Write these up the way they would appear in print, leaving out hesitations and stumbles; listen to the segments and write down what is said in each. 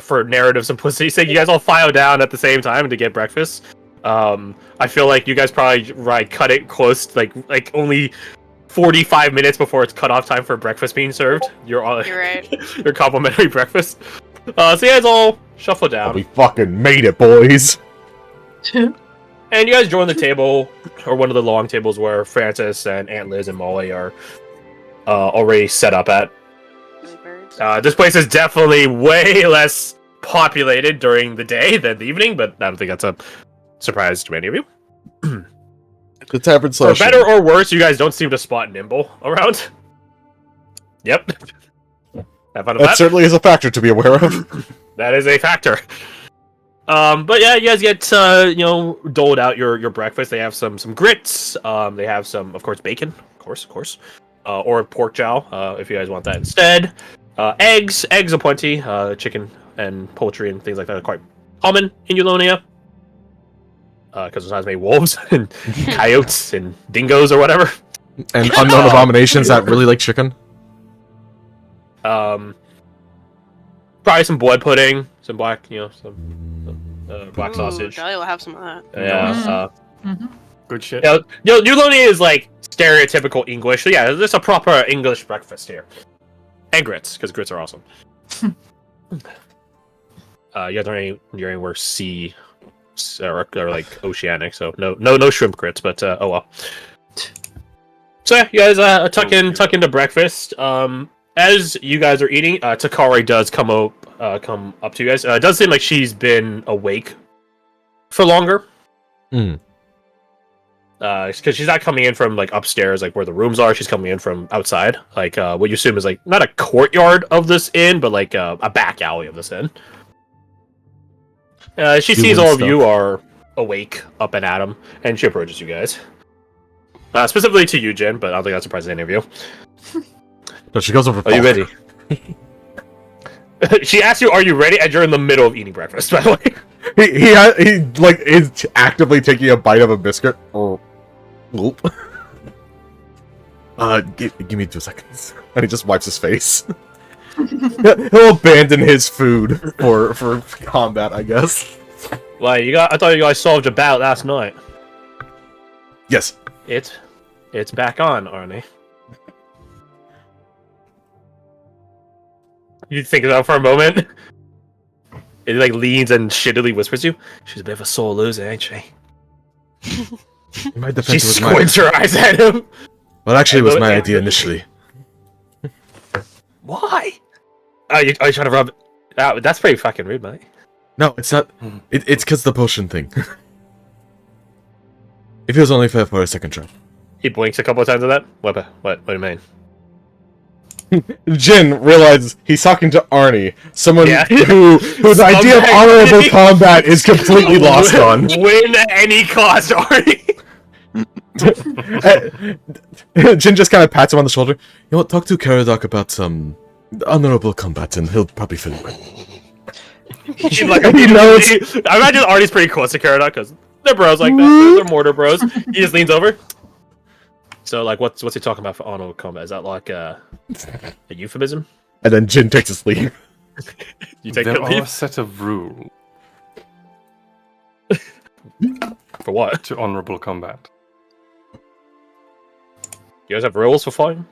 for narrative simplicity's sake, you guys all file down at the same time to get breakfast. I feel like you guys probably cut it close, like only 45 minutes before it's cutoff time for breakfast being served. You're right. Your complimentary breakfast. So you guys all shuffle down. Oh, we fucking made it, boys. And you guys join the table, or one of the long tables where Francis and Aunt Liz and Molly are already set up at. This place is definitely way less populated during the day than the evening, but I don't think that's a surprise to any of you. The tavern For better or worse, you guys don't seem to spot Nimble around. Yep. Have fun with that. Certainly is a factor to be aware of. That is a factor. But yeah, you guys get doled out your breakfast. They have some grits. They have some, of course, bacon, of course, or pork jowl, if you guys want that instead. Eggs aplenty. Chicken and poultry and things like that are quite common in Eulonia. Because there's not as many wolves and coyotes and dingoes or whatever. And unknown abominations that really like chicken. Probably some blood pudding, some black, black sausage. Charlie will have some of that. Yeah. Good shit. Eulonia is like stereotypical English. So yeah, there's a proper English breakfast here. And grits, because grits are awesome. You guys aren't anywhere sea or like oceanic, so no shrimp grits, but oh well. So yeah, you guys tuck into breakfast. As you guys are eating, Takari does come up to you guys. It does seem like she's been awake for longer. Because she's not coming in from like upstairs, like where the rooms are. She's coming in from outside, like what you assume is like not a courtyard of this inn, but like a back alley of this inn. She sees all of you are awake, up and at 'em, and she approaches you guys. Specifically to you, Jin, but I don't think that surprises any of you. No, she goes over. Are you ready? She asks you, "Are you ready?" And you're in the middle of eating breakfast. By the way, he like is actively taking a bite of a biscuit. Oh, whoop. Give me 2 seconds. And he just wipes his face. He'll abandon his food for combat, I guess. Like I thought you guys solved your battle last night. Yes. It's back on, Arnie. You think of that for a moment. It like leans and shittily whispers to you. She's a bit of a sore loser, ain't she? She squints her eyes at him. Well, actually, it was my idea initially. Why? Are you trying to rub? That's pretty fucking rude, mate. No, it's not. It's because the potion thing. It feels only fair for a second try. He blinks a couple of times at that. What do you mean? Jin realizes he's talking to Arnie, someone whose idea of honorable combat is completely lost on. Win at any cost, Arnie. Jin just kind of pats him on the shoulder. You know what? Talk to Caradoc about some honorable combat, and he'll probably feel it. He knows. I imagine Arnie's pretty close to Caradoc because they're bros like that. They're mortar bros. He just leans over. So, like, what's he talking about for honorable combat? Is that like a euphemism? And then Jin takes his leave. You take there your leave? are a set of rules. For what? To honorable combat. You guys have rules for fighting?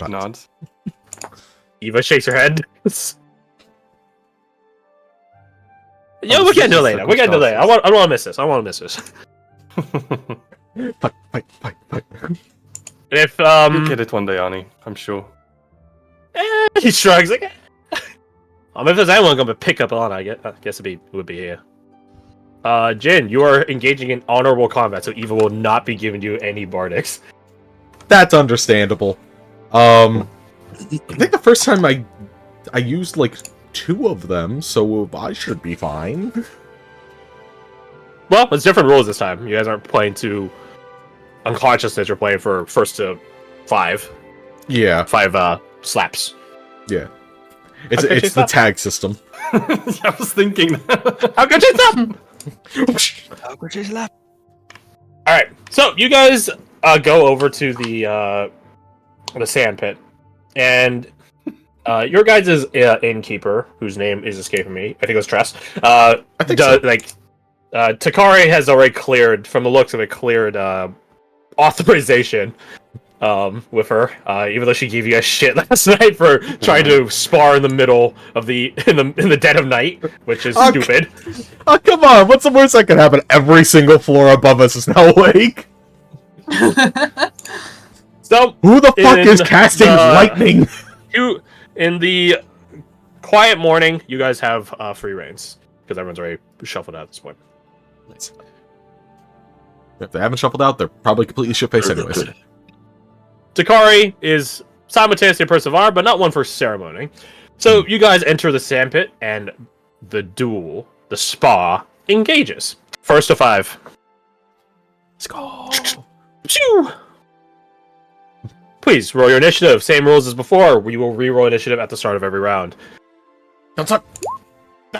Nods. Eva shakes her head. Yo, we'll get into it later. I don't want to miss this. Fight. If You'll get it one day, Arnie. I'm sure. He shrugs like. If there's anyone going to pick up on, I guess it would be here. Jin, you are engaging in honorable combat, so Eva will not be giving you any bardics. That's understandable. I think the first time I used like 2 of them, so I should be fine. Well, it's different rules this time. You guys aren't playing to unconsciousness. You're playing for first to 5. Yeah. 5 slaps. Yeah. It's the tag system. I was thinking that. How could you slap? Alright, so you guys go over to the sand pit. And Your guys' innkeeper, whose name is escaping me, I think it was Tress. I think so. Takari has already cleared, from the looks of it, cleared authorization with her. Even though she gave you guys shit last night for trying to spar in the middle of in the dead of night, which is stupid. Oh, come on! What's the worst that could happen? Every single floor above us is now awake. So who the fuck is casting lightning? In the quiet morning, you guys have free reigns because everyone's already shuffled out at this point. Nice. If they haven't shuffled out, they're probably completely shit-faced anyways. Takari is simultaneously a person of honor, but not one for ceremony. So you guys enter the sandpit, and the duel, the spa, engages. First to 5. Let's go. Please roll your initiative. Same rules as before. We will re-roll initiative at the start of every round. Don't talk.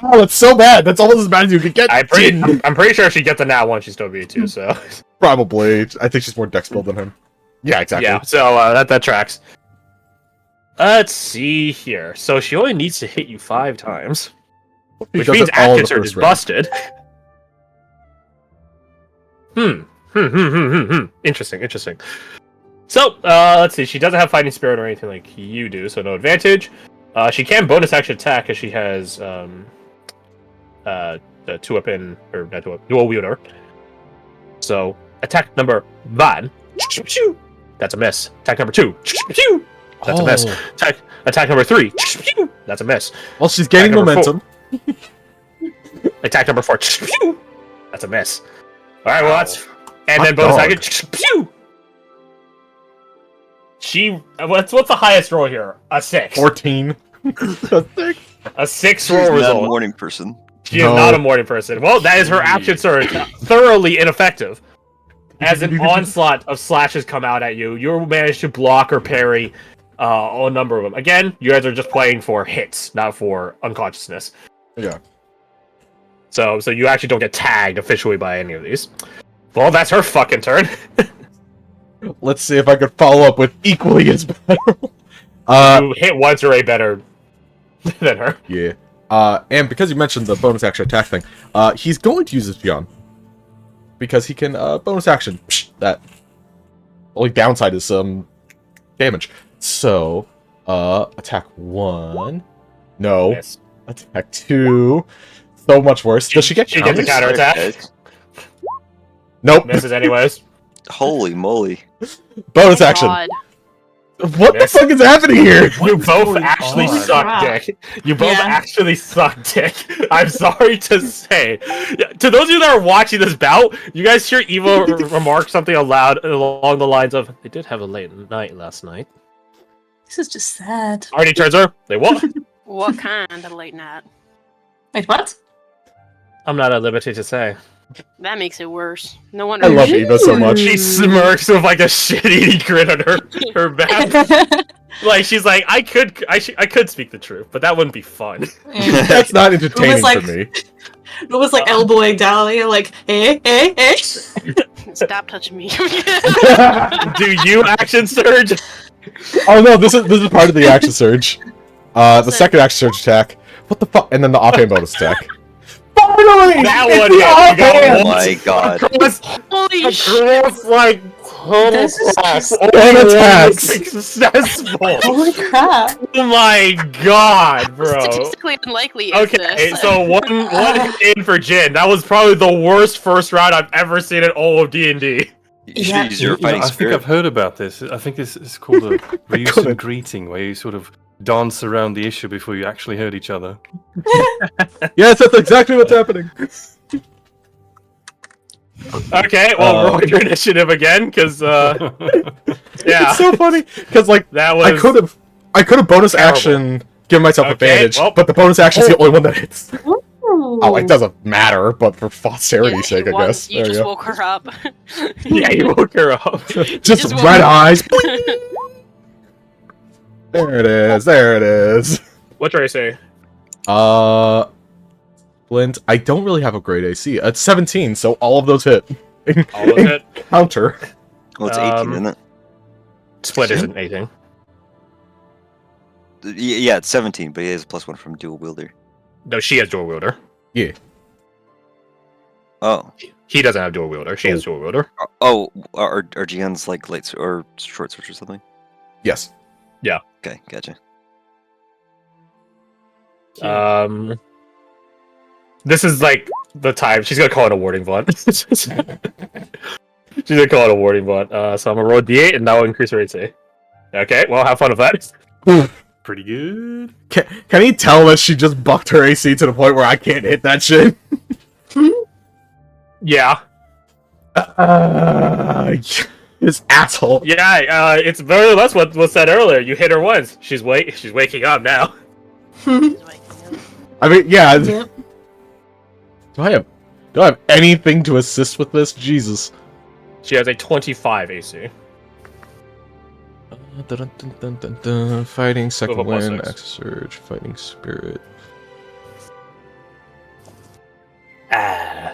Oh, it's so bad. That's almost as bad as you could get. I'm pretty sure she gets a nat 1. She's still B2, so probably. I think she's more dex build than him. Yeah, exactly. Yeah, so that tracks. Let's see here. So she only needs to hit you 5 times, which means Atkins is busted. Interesting. So, let's see. She doesn't have fighting spirit or anything like you do, so no advantage. She can bonus action attack because she has the 2-weapon or not dual wielder. So, attack number 1. That's a miss. Attack number 2. That's a miss. Attack number 3. That's a miss. Well, she's gaining momentum. Attack number 4. That's a miss. All right, well that's then bonus action. What's the highest roll here? A 6. 14. A 6 roll result. She's not a morning person. She is not a morning person. Well, that is her action surge. Thoroughly ineffective. As an onslaught of slashes come out at you, you manage to block or parry a number of them. Again, you guys are just playing for hits, not for unconsciousness. Yeah. So you actually don't get tagged officially by any of these. Well, that's her fucking turn. Let's see if I could follow up with equally as bad. You hit once or a better than her. Yeah. And because you mentioned the bonus action attack thing, he's going to use his Beyond. Because he can bonus action. That only downside is some damage. So, attack 1. No. Miss. Attack 2. So much worse. Does she get She gets a counterattack. Okay. Nope. Misses anyways. Holy moly. Bonus Oh, action. God. What the fuck is happening here? You both actually on? suck Crap. dick. You both actually suck dick. I'm sorry to say. To those of you that are watching this bout, you guys hear Evo remark something aloud along the lines of, "They did have a late night last night." This is just sad. Already turns her. They what? What kind of late night? Wait, what? I'm not at liberty to say. That makes it worse. No wonder. I love Eva so much. She smirks with like a shit-eating grin on her back. Like she's like, I could speak the truth, but that wouldn't be fun. That's not entertaining like- for me. It was like elbowing down, and you're like, eh. Stop touching me. Do you action surge? Oh no, this is part of the action surge. The second action surge attack. What the fuck? And then the offhand bonus attack. Finally! That It's one, the yeah, you got offhand! Oh my god. Holy shit! Across like This is just- Ten attacks. Successful. Holy crap. Oh my god, bro. Statistically unlikely. Is Okay, this? so one in for Jin. That was probably the worst first round I've ever seen in all of D&D. You should Yeah. use your I fighting think spirit. I've heard about this. I think this is called a reuse greeting, where you sort of dance around the issue before you actually hurt each other. Yes, that's exactly what's happening. Okay, well, roll your initiative again, because yeah, It's so funny because like that was. I could have bonus terrible. action given myself Okay, advantage, well- but the bonus action is the only one that hits. Ooh. Oh, it doesn't matter, but for posterity's sake, I One- guess. You There just you go. woke her up. Yeah, you woke her up. Just just woke red up. eyes. There it is. There it is. What did I say? Flint, I don't really have a great AC. It's 17, so all of those hit. All of it. Counter. Well, it's 18, isn't it? Split isn't anything. Yeah, it's 17, but he has a +1 from dual wielder. No, she has dual wielder. Yeah. Oh. He doesn't have dual wielder. She has dual wielder. Oh, are Gian's like light or short switch or something? Yes. Okay, gotcha. This is like the time she's gonna call it a warding blunt. She's gonna call it a warding blunt. So I'm gonna roll D8 and that will increase her AC. Okay, well, have fun with that. Pretty good. Can you tell that she just bucked her AC to the point where I can't hit that shit? Yeah. This asshole. Yeah, it's very less what was said earlier. You hit her once. She's waking up now. I mean, yeah. Yep. Do I have anything to assist with this? Jesus. She has a 25 AC. Fighting, second With a +6. wind, Axe Surge, Fighting Spirit. Ah.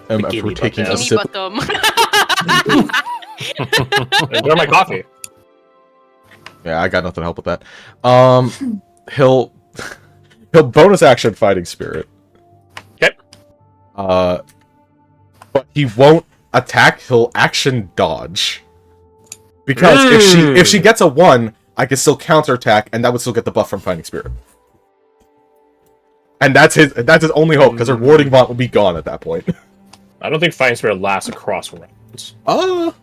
If Bikini we're taking a bottom. sip. Bottom. Where's my coffee? Yeah, I got nothing to help with that. He'll bonus action Fighting Spirit. Okay. But he won't attack. He'll action dodge. Because if she gets a 1, I can still counterattack, and that would still get the buff from Fighting Spirit. And that's his only hope, because her warding bot will be gone at that point. I don't think Fighting Spirit lasts across rounds. Let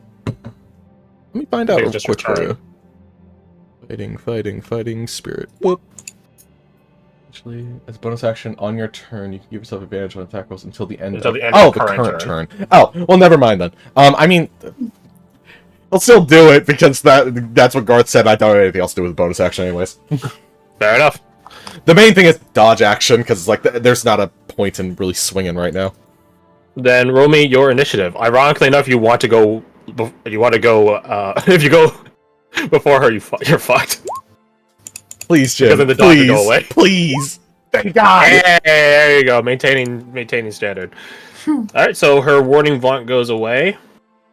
me find out Maybe real just quick for return. you. Fighting Spirit. Whoop. Actually, as a bonus action on your turn, you can give yourself advantage on attack rolls until the end of the current turn. Oh, well, never mind then. I mean, I'll still do it because that's what Garth said. I don't have anything else to do with the bonus action anyways. Fair enough. The main thing is dodge action, because like there's not a point in really swinging right now. Then roll me your initiative. Ironically enough, you want to go. If you go before her, you're fucked. Please, Jim. Because then the dodge will please, go away. please. Thank God. Hey, there you go. Maintaining standard. All right, so her warning vaunt goes away.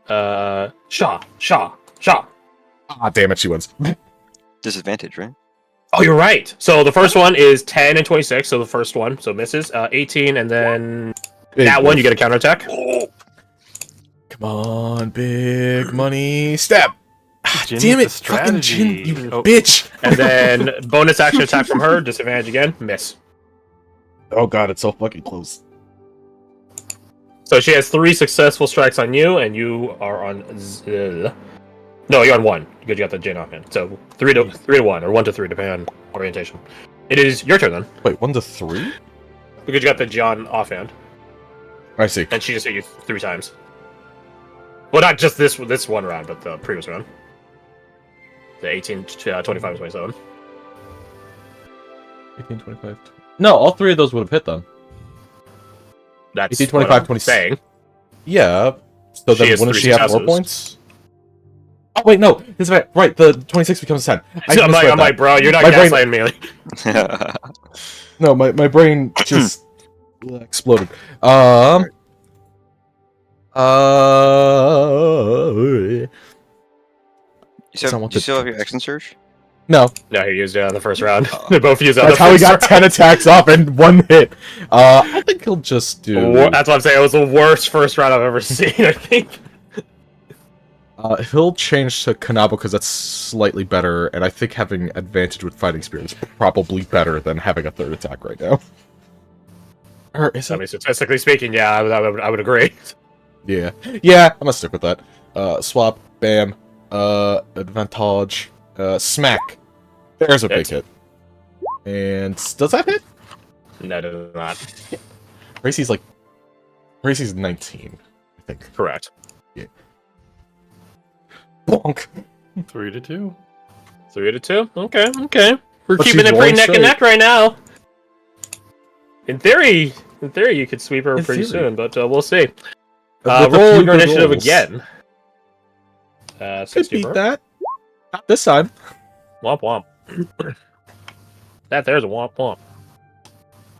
Shaw. Ah, damn it, she wins. Disadvantage, right? Oh, you're right. So the first one is 10 and 26. So the first one, so misses. 18, and then that one you get a counterattack. Come on, big money. Step. Ah, Jin damn with it, the fucking Jin, strategy. you Oh. bitch. And then bonus action attack from her, disadvantage again, miss. Oh god, it's so fucking close. So she has 3 successful strikes on you, and you are on. No, you're on 1 because you got the Jin offhand. So 3 to 1 or 1 to 3, depending on orientation. It is your turn then Wait, 1 to 3? because you got the John offhand, I see. and she just hit you 3 times. Well, not just this one round, but the previous round. The 18, 25, 27. 18, 25. No, all 3 of those would have hit then. That's 18, 25, what I'm 26. saying. Yeah. So She then has wouldn't 3 she have 4 successes. points? Oh wait, no. It's right. The 26 becomes 10. I'm like, bro, you're not My brain- gaslighting me. No, my brain just exploded. You still have your action surge? No. No, he used it on the first round. They both used it on That's the how he first got round. 10 attacks off in 1 hit. I think he'll just do... That's what I'm saying. It was the worst first round I've ever seen, I think. He'll change to Kanabo because that's slightly better, and I think having advantage with Fighting Spirit is probably better than having a 3rd attack right now. Or is I it? mean, statistically speaking, yeah, I would agree. Yeah. Yeah, I'm gonna stick with that. Swap, bam, advantage, smack. There's a big hit. And does that hit? No, it does not. Racy's 19, I think. Correct. Bonk. 3 to 2. 3 to 2. Okay. We're But keeping she's it pretty rolling neck and straight. neck right now. In theory, you could sweep her In pretty theory. soon, but we'll see. With a Roll few your good initiative rolls. again. Could 60 beat for her. that. Not this time. Womp womp. There's a womp womp.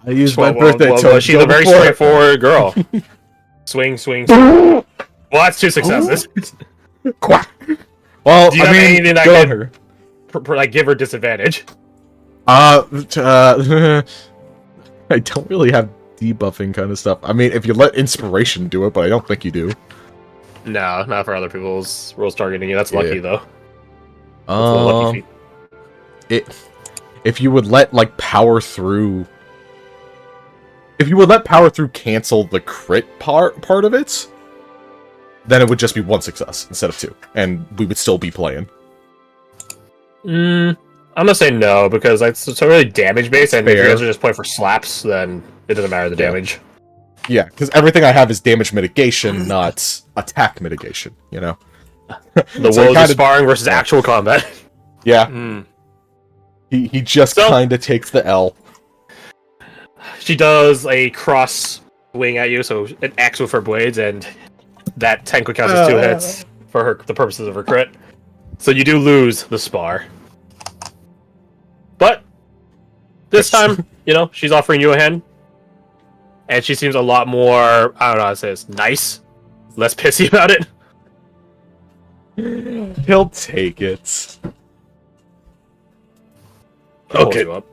I used my Well, birthday well, token. she's a very straightforward girl. Swing. Well, that's 2 successes. Quack. Well, Do you I have mean, anything that go on could- her. like give her disadvantage. I don't really have debuffing kind of stuff. I mean, if you let inspiration do it, but I don't think you do. No, not for other people's rules targeting you. That's lucky though. That's a lucky feat. If you would let like power through, if you would let power through cancel the crit part of it, then it would just be 1 success instead of 2, and we would still be playing. I'm gonna say no because it's really damage based, and if you Fair. guys are just playing for slaps, then it doesn't matter the damage. Yeah, because everything I have is damage mitigation, not attack mitigation. You know. The So woes kinda- of sparring versus actual combat. Yeah, Mm. he just So- kind of takes the L. She does a cross swing at you, so an X with her blades, and that technically counts as 2 hits for the purposes of her crit. So you do lose the spar. But this time, she's offering you a hand. And she seems a lot more, I don't know how to say this, nice. Less pissy about it. He'll take it. I'll hold Okay. you up.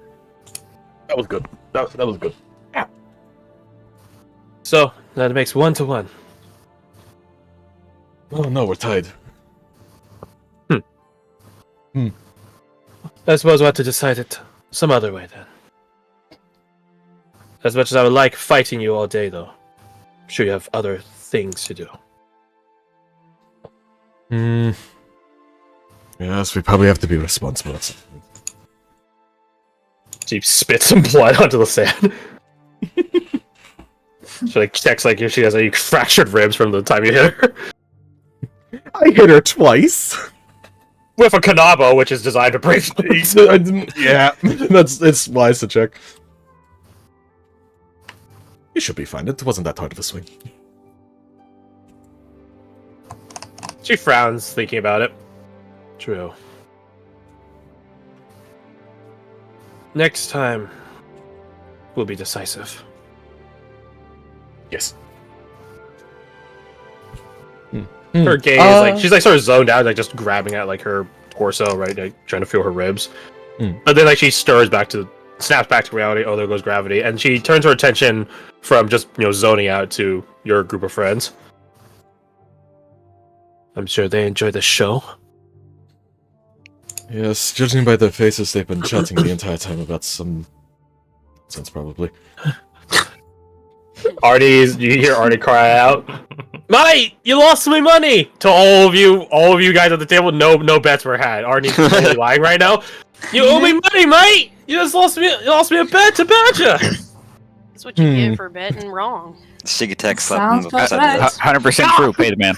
That was good. That was good. So, that makes 1 to 1. Oh no, we're tied. I suppose we'll have to decide it some other way then. As much as I would like fighting you all day, though, I'm sure you have other things to do. Yes, we probably have to be responsible. She spits some blood onto the sand. She checks if she has any fractured ribs from the time you hit her. I hit her twice. With a kanabo, which is designed to break things. Yeah, it's wise to check. You should be fine. It wasn't that hard of a swing. She frowns, thinking about it. True. Next time, we'll be decisive. Yes. Her gaze, she's sort of zoned out, just grabbing at her torso, right, trying to feel her ribs. But then she snaps back to reality. Oh, there goes gravity, and she turns her attention from just zoning out to your group of friends. I'm sure they enjoy the show. Yes, judging by their faces, they've been chatting the entire time about some nonsense, probably. You hear Artie cry out, "Mate, you lost me money!" To all of you guys at the table. No bets were had. Artie's totally lying right now. You owe me money, mate. You just lost me a bet to Badger. That's what you get for betting wrong. Sig attack slap him Sounds in the about side right. of the 100% true. Pay the man.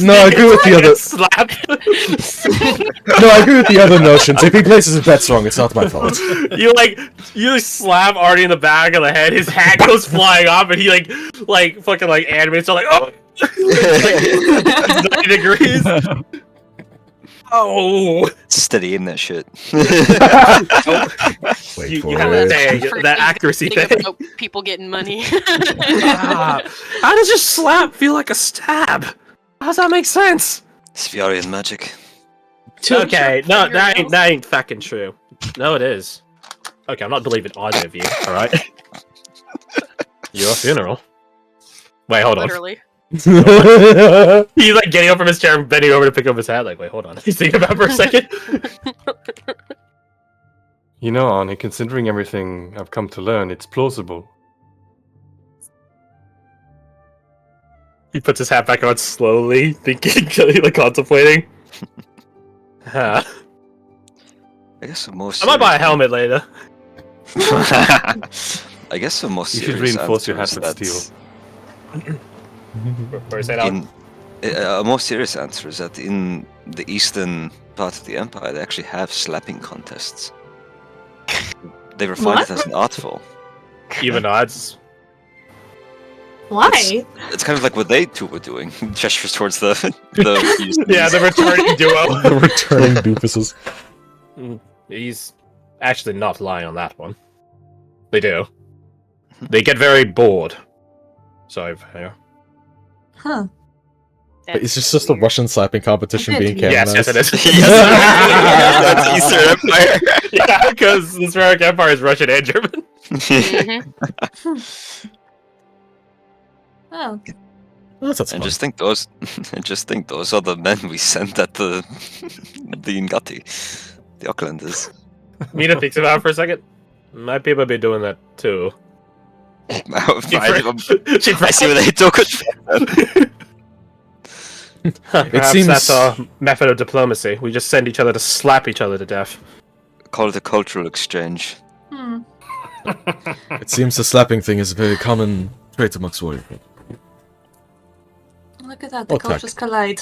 No, I agree with the other. Slap. No, I agree with the other notions. If he places his bets wrong, it's not my fault. You slap Artie in the back of the head. His hat goes flying off, and he fucking animates. So oh, 90 degrees. Oh, steady in that shit. Wait you for have that it. thing, that accuracy Think thing. about people getting money. How does your slap feel like a stab? How does that make sense? Sviarian magic. Okay, no, that ain't fucking true. No, it is. Okay, I'm not believing either of you. All right. Your funeral. Wait, hold on. Literally. He's getting up from his chair and bending over to pick up his hat. Wait, hold on. He's thinking about it for a second. Arnie, considering everything I've come to learn, it's plausible. He puts his hat back on slowly, thinking, contemplating. Huh. I guess the most. I might buy a helmet later. I guess the most. You should serious reinforce your answer hat is with steel. Where is that on? A more serious answer is that in the eastern part of the empire, they actually have slapping contests. They refine it as an art form. Even odds. Why? It's kind of like what they two were doing. Gestures towards the Yeah, the returning duo. The returning doofuses. He's actually not lying on that one. They do. They get very bored. Sorry, yeah. Huh. But it's just a Russian slapping competition being Yes, canonized. yes, it is. That's Eastern Empire. Yeah, because the Sparrow Empire is Russian and German. Mhm. Oh, That's And fun. just think those are the men we sent at the Ngati, the Aucklanders. Mina thinks about it for a second. My people be doing that too. I She see where they took it. Perhaps seems- that's our method of diplomacy. We just send each other to slap each other to death. Call it a cultural exchange. It seems the slapping thing is a very common trait amongst warriors. look at that. The Attack. cultures collide.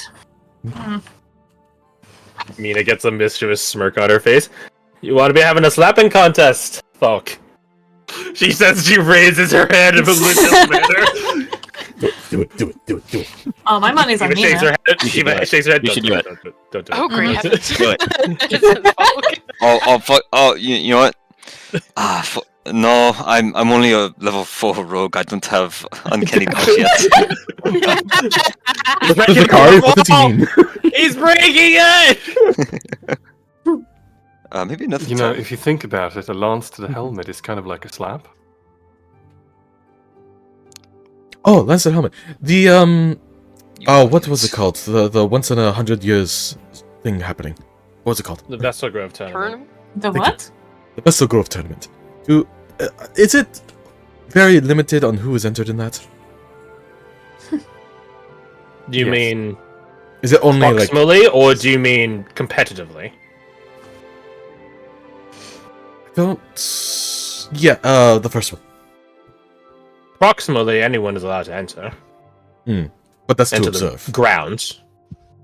Mina gets a mischievous smirk on her face. You want to be having a slapping contest, Falk? She says she raises her hand in a malicious manner. Do it. Oh, my money's on Eva shakes her Mina. head. You should Eva do it. shakes her head. You should do it. Don't do it. Oh, great Don't do it. heavens. Oh, fuck! Oh, you know what? No, I'm only a level 4 rogue. I don't have uncanny buff yet. He's breaking The card? What does he wall! mean? He's breaking it! Maybe another You know, time. if you think about it, a lance to the helmet is kind of like a slap. Oh, Lancet helmet. The what was it called? The once in 100 years thing happening. What was it called? The Vestal Grove tournament. Tournament? The Thank you. what? The Vestal Grove tournament. Is it very limited on who is entered in that? Do you Yes. mean Is it only like proximally, or do you mean competitively? don't? Yeah, the first one. Proximally, anyone is allowed to enter. But that's to Enter observe. the grounds.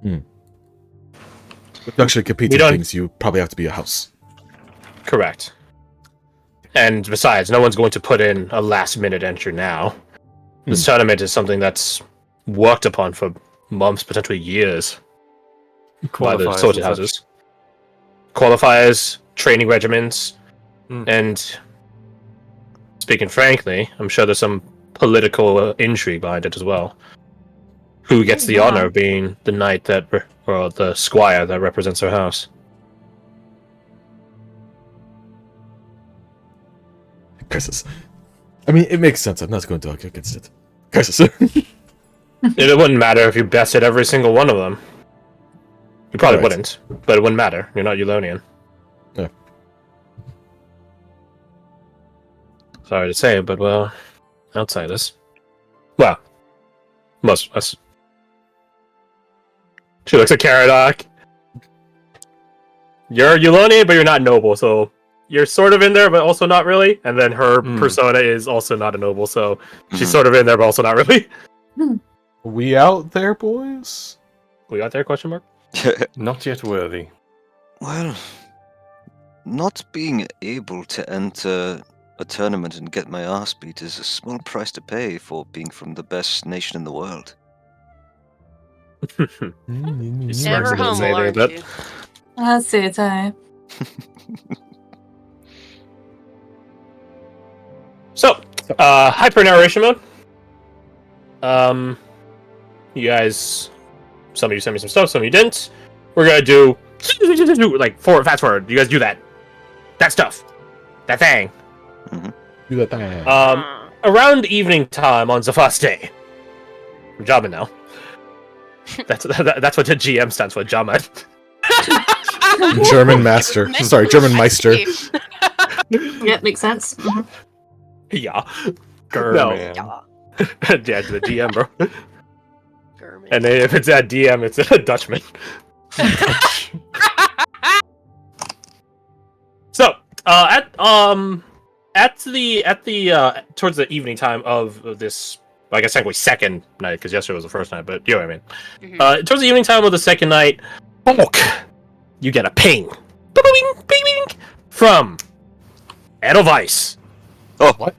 But to actually compete We in don't- things, you probably have to be a house. Correct. And besides, no one's going to put in a last-minute entry now. This tournament is something that's worked upon for months, potentially years, by the Qualifiers sorted and such. houses. Qualifiers, training regimens, and speaking frankly, I'm sure there's some political intrigue behind it as well. Who gets the honor of being the knight that, or the squire that represents her house? Curses. I mean, it makes sense. I'm not going to argue against it. Curses. It wouldn't matter if you bested every single one of them. You probably Alright. wouldn't, but it wouldn't matter. You're not Eulonian. Yeah. Sorry to say, but well, outsiders. Well, most of us. She looks at Caradoc. You're Eulonian, but you're not noble, so you're sort of in there, but also not really. And then her persona is also not a noble, so she's sort of in there, but also not really. We out there, boys? We got there? Question mark. Not yet worthy. Well, not being able to enter a tournament and get my ass beat is a small price to pay for being from the best nation in the world. Smirks Never and doesn't say humble, anything, aren't but- you? That's it, So, hyper narration mode. You guys, some of you sent me some stuff, some of you didn't. We're gonna do like fast forward. You guys do that stuff, that thing. Do that thing. Around evening time on the first day. I'm jamming now. That's what the GM stands for, Jama. German master. Sorry, German meister. Yeah, makes sense. Mhm. Yeah. Grr, No. man. Yeah, the GM, bro. German. And then if it's a DM, it's a Dutchman. So, at the towards the evening time of this, I guess technically second night, because yesterday was the first night, but you know what I mean. Mhm. Towards the evening time of the second night, you get a ping, Bing, bing, bing, from Edelweiss. Oh, What?